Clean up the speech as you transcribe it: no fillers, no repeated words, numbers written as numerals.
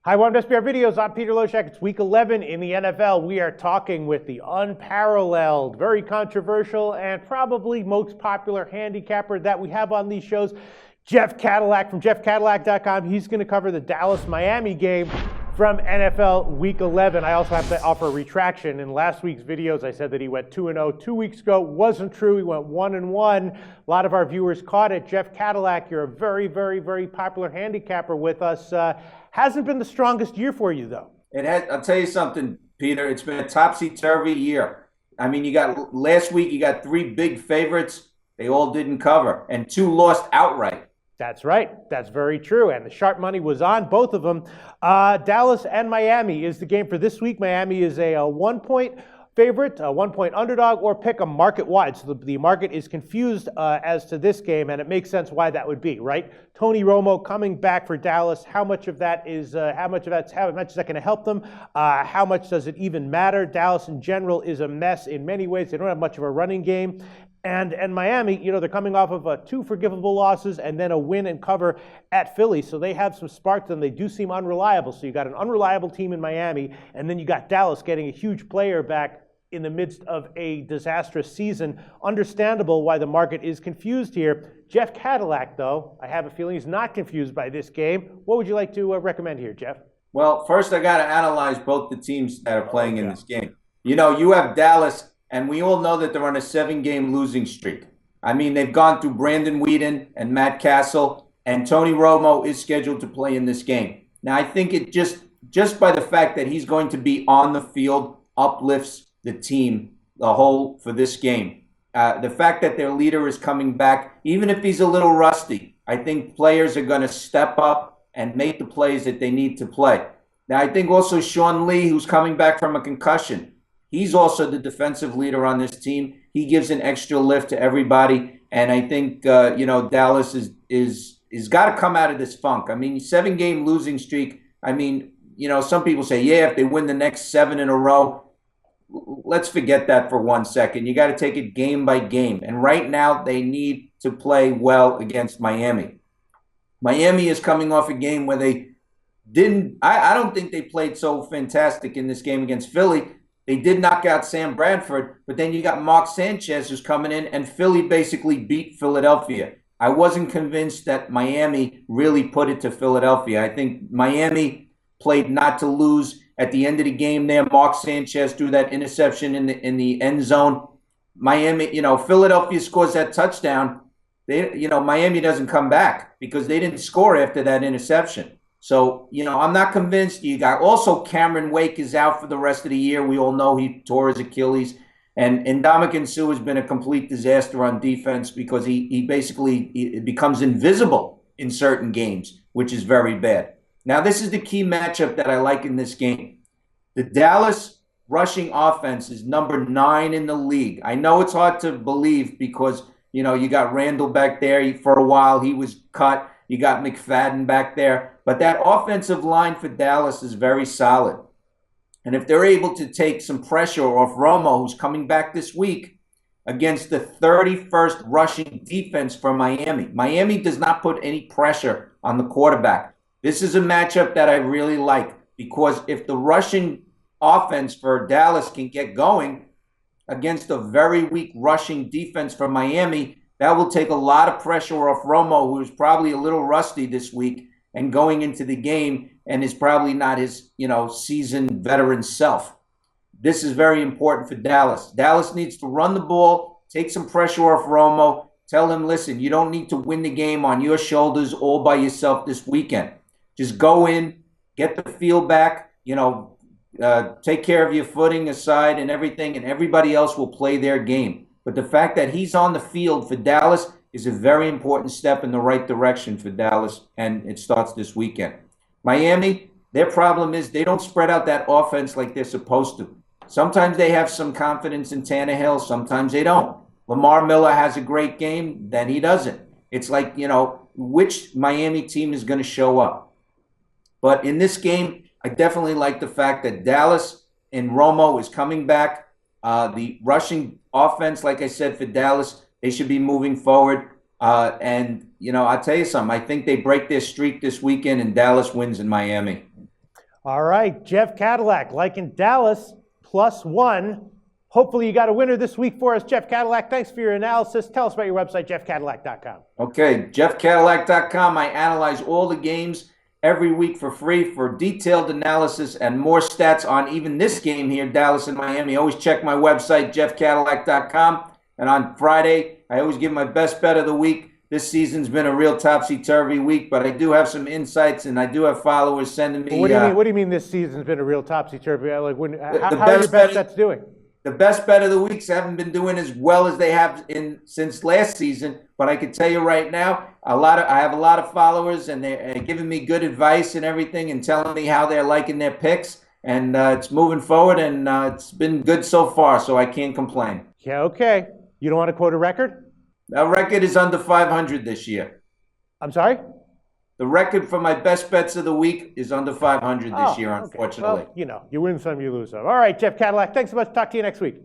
Hi, welcome to SBR Videos. I'm Peter Loshak. It's week 11 in the NFL. We are talking with the unparalleled, very controversial, and probably most popular handicapper that we have on these shows, Jeff Cadillac from jeffcadillac.com. He's going to cover the Dallas-Miami game from NFL Week 11. I also have to offer a retraction. In last week's videos, I said that he went 2-0 2 weeks ago. Wasn't true. He went 1-1. A lot of our viewers caught it. Jeff Cadillac, you're a very, very, very popular handicapper with us. Hasn't been the strongest year for you, though. It has. I'll tell you something, Peter. It's been a topsy-turvy year. I mean, last week, you got three big favorites. They all didn't cover, and two lost outright. That's right. That's very true. And the sharp money was on both of them. Dallas and Miami is the game for this week. Miami is a 1-point favorite, a 1-point underdog, or pick a market wide. So the market is confused as to this game, and it makes sense why that would be, right? Tony Romo coming back for Dallas. How much is that going to help them? How much does it even matter? Dallas in general is a mess in many ways. They don't have much of a running game. And Miami, they're coming off of two forgivable losses and then a win and cover at Philly. So they have some spark to them. They do seem unreliable. So you got an unreliable team in Miami, and then you got Dallas getting a huge player back in the midst of a disastrous season. Understandable why the market is confused here. Jeff Cadillac, though, I have a feeling he's not confused by this game. What would you like to recommend here, Jeff? Well, first I got to analyze both the teams that are playing in this game. You have Dallas, and we all know that they're on a 7-game losing streak. I mean, they've gone through Brandon Weeden and Matt Castle, and Tony Romo is scheduled to play in this game. Now, I think it just by the fact that he's going to be on the field uplifts the team, the whole, for this game. The fact that their leader is coming back, even if he's a little rusty, I think players are going to step up and make the plays that they need to play. Now, I think also Sean Lee, who's coming back from a concussion, he's also the defensive leader on this team. He gives an extra lift to everybody, and I think Dallas is got to come out of this funk. I mean, 7-game losing streak. I mean, some people say, yeah, if they win the next 7 in a row. Let's forget that for 1 second. You got to take it game by game. And right now, they need to play well against Miami. Miami is coming off a game where they didn't, I don't think they played so fantastic in this game against Philly. They did knock out Sam Bradford, but then you got Mark Sanchez who's coming in, and Philly basically beat Philadelphia. I wasn't convinced that Miami really put it to Philadelphia. I think Miami played not to lose. At the end of the game there, Mark Sanchez threw that interception in the end zone. Miami, Philadelphia scores that touchdown. Miami doesn't come back because they didn't score after that interception. So, I'm not convinced. You got also Cameron Wake is out for the rest of the year. We all know he tore his Achilles. And Ndamukong Suh has been a complete disaster on defense because he basically becomes invisible in certain games, which is very bad. Now, this is the key matchup that I like in this game. The Dallas rushing offense is number 9 in the league. I know it's hard to believe because, you got Randall back there. For a while, he was cut. You got McFadden back there. But that offensive line for Dallas is very solid. And if they're able to take some pressure off Romo, who's coming back this week, against the 31st rushing defense for Miami. Miami does not put any pressure on the quarterback. This is a matchup that I really like because if the rushing offense for Dallas can get going against a very weak rushing defense for Miami, that will take a lot of pressure off Romo, who's probably a little rusty this week and going into the game and is probably not his, seasoned veteran self. This is very important for Dallas. Dallas needs to run the ball, take some pressure off Romo, tell him, listen, you don't need to win the game on your shoulders all by yourself this weekend. Just go in, get the field back, take care of your footing aside and everything, and everybody else will play their game. But the fact that he's on the field for Dallas is a very important step in the right direction for Dallas, and it starts this weekend. Miami, their problem is they don't spread out that offense like they're supposed to. Sometimes they have some confidence in Tannehill, sometimes they don't. Lamar Miller has a great game, then he doesn't. It's like, which Miami team is going to show up? But in this game, I definitely like the fact that Dallas and Romo is coming back. The rushing offense, like I said, for Dallas, they should be moving forward. And, I'll tell you something. I think they break their streak this weekend and Dallas wins in Miami. All right, Jeff Cadillac liking Dallas +1. Hopefully you got a winner this week for us, Jeff Cadillac. Thanks for your analysis. Tell us about your website, jeffcadillac.com. Okay, jeffcadillac.com. I analyze all the games every week for free for detailed analysis and more stats on even this game here, Dallas and Miami. Always check my website, jeffcadillac.com. And on Friday, I always give my best bet of the week. This season's been a real topsy-turvy week, but I do have some insights, and I do have followers sending me. What do you mean this season's been a real topsy-turvy? Like how are your best bets doing? The best bet of the weeks haven't been doing as well as they have since last season, but I can tell you right now, I have a lot of followers, and they're giving me good advice and everything, and telling me how they're liking their picks, and it's moving forward, and it's been good so far, so I can't complain. Yeah, okay. You don't want to quote a record? Our record is under 500 this year. I'm sorry? The record for my best bets of the week is under 500 this year, unfortunately. Well, you win some, you lose some. All right, Jeff Cadillac, thanks so much. Talk to you next week.